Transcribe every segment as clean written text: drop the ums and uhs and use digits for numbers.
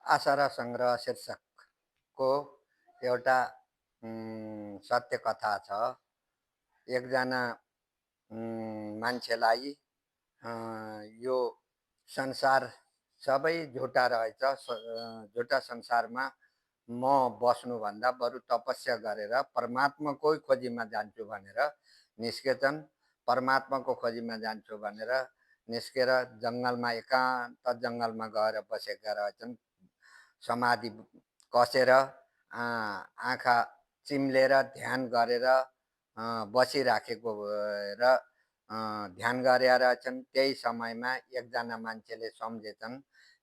आशा र सङ्ग्रह शीर्षकको एउटा सत्य कथा छ। एकजना मान्छेलाई यो संसार सबै झुटा रहेछ, झुटा संसारमा म बस्नुभन्दा बरु तपस्या गरेर परमात्माकै खोजीमा जान्छु भनेर निस्केछन्। परमात्माको खोजीमा जान्छु भनेर निस्केर जङ्गलमा एकान्त जङ्गलमा गएर बसेका रहेछन्। समाधि कसेर आँखा चिम्लेर ध्यान गरेर बसिराखेको र ध्यान गरेका रहेछन्। त्यही समयमा एकजना मान्छेले सम्झेछन्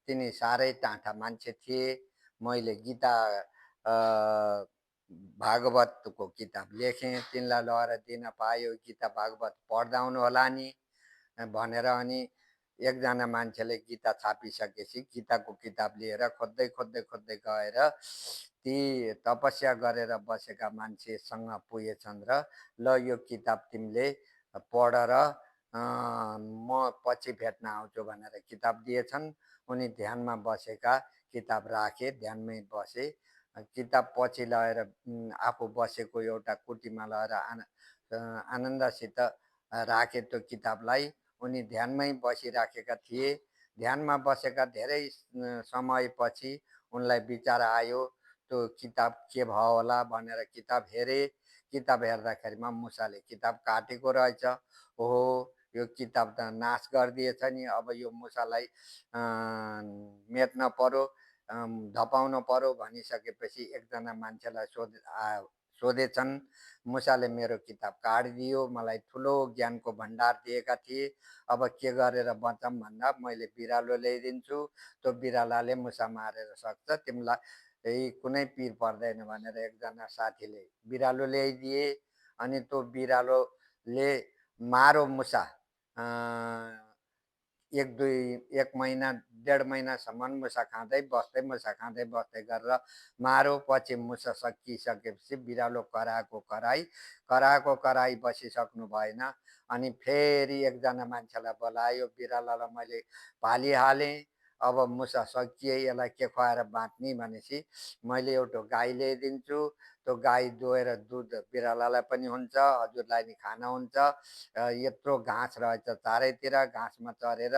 तिनी साह्रै टाढा मान्छे थिए। मैले गीता भागवतको किताब लेखेँ, तिनलाई लगेर दिन पायो, गीता भागवत पढ्दा हुनुहोला नि भनेर। अनि एकजना मान्छेले गीता छापिसकेपछि गीताको किताब लिएर खोज्दै खोज्दै खोज्दै गएर ती तपस्या गरेर बसेका मान्छेसँग पुगेछन् र ल यो किताब तिमीले पढ र म पछि भेट्न आउँछु भनेर किताब दिएछन्। उनी ध्यानमा बसेका किताब राखे, ध्यानमै बसे। किताब पछि लगेर आफू बसेको एउटा कुटीमा लगेर आनन्दसित राखे त्यो किताबलाई। उनी ध्यानमै बसिराखेका थिए। ध्यानमा बसेका धेरै समयपछि उनलाई विचार आयो त्यो किताब के भयो होला भनेर किताब हेरे। किताब हेर्दाखेरिमा मुसाले किताब काटेको रहेछ। ओहो, यो किताब त नाश गरिदिएछ नि, अब यो मुसालाई मेट्न पर्यो, धपाउन पर्यो भनिसकेपछि एकजना मान्छेलाई सोधेछन्। मुसाले मेरो किताब काटिदियो, मलाई ठुलो ज्ञानको भण्डार दिएका थिए, अब के गरेर बचौँ भन्दा मैले बिरालो ल्याइदिन्छु, त्यो बिरालाले मुसा मारेर सक्छ, तिमीलाई कुनै पिर पर्दैन भनेर एकजना साथीले बिरालो ल्याइदिए। अनि त्यो बिरालोले मारो मुसा एक महिना 1.5 महिनासम्म मुसा खाँदै बस्दै गरेर मारो। पछि मुसा सकिसकेपछि बिरालो कराएको कराई बसिसक्नु भएन। अनि फेरि एकजना मान्छेलाई बोलायो, बिरालोलाई मैले पालिहालेँ, अब मुसा सकिए यसलाई के खुवाएर बाँच्ने भनेपछि मैले एउटा गाई ल्याइदिन्छु, त्यो गाई दुहेर दुध बिरालालाई पनि हुन्छ, हजुरलाई नि खाना हुन्छ, यत्रो घाँस रहेछ चारैतिर, घाँसमा चरेर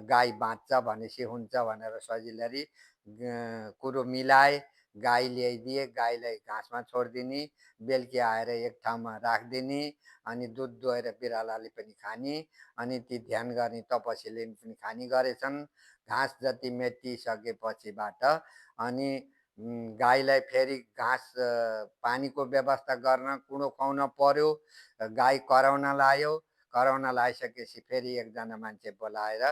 गाई बाँच्छ भनेपछि हुन्छ भनेर सजिलरी कुरो मिलाए। गाई ल्याइदिए, गाईलाई घाँसमा छोडिदिने, बेलुकी आएर एक ठाउँमा राखिदिने, अनि दुध दुहेर बिरालाले पनि खाने, अनि ती ध्यान गर्ने तपसीले पनि खाने गरेछन्। घाँस जति मेटिसकेपछिबाट अनि गाईलाई फेरि घाँस पानीको व्यवस्था गर्न कुँडो खुवाउन पर्यो। गाई कराउन लायो, कराउन लाइसकेपछि फेरि एकजना मान्छे बोलाएर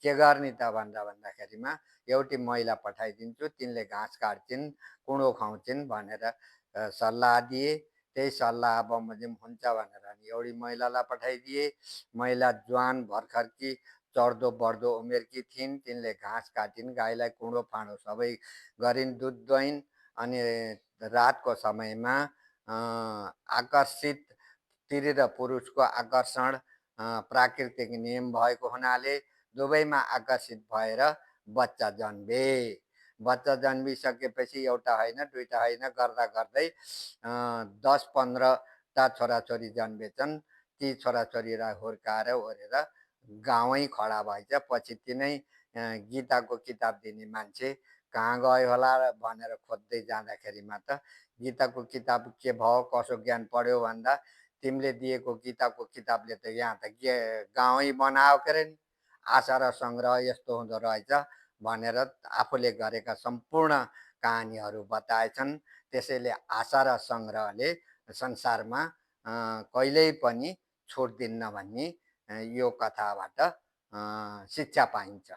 के गर्ने त भन्दाखेरिमा एउटी महिला पठाइदिन्छु, तिनले घाँस काट्छिन्, कुँडो खुवाउँछिन् भनेर सल्लाह दिए। त्यही सल्लाह बमोजिम हुन्छ भनेर अनि एउटी महिलालाई पठाइदिए। महिला जवान भर्खरकी चढ्दो बढ्दो उमेरकी थिइन्। तिनले घाँस काटिन्, गाईलाई कुँडो फाँडो सबै गरिन्, दुध दुहिन्। अनि रातको समयमा आकर्षित स्त्री र पुरुषको आकर्षण प्राकृतिक नियम भएको हुनाले दुवैमा आकर्षित भएर बच्चा जन्मे। बच्चा जन्मिसकेपछि एउटा होइन दुईटा होइन गर्दा गर्दै 10-15टा छोराछोरी जन्मेछन्। ती छोराछोरीलाई हुर्काएर ओरेर गाउँै खडा भएछ। पछि तिनै गीताको किताब दिने मान्छे कहाँ गयो होला भनेर खोज्दै जाँदाखेरिमा त गीताको किताब के भयो, कसो ज्ञान पढ्यो भन्दा तिमीले दिएको गीताको किताबले त यहाँ त गाउँै बनायो के अरे नि, आशा र सङ्ग्रह यस्तो हुँदो रहेछ भनेर आफूले गरेका सम्पूर्ण कहानीहरू बताएछन्। त्यसैले आशा र सङ्ग्रहले संसारमा कहिल्यै पनि छोड्दिन्न भन्ने यो कथाबाट शिक्षा पाइन्छ।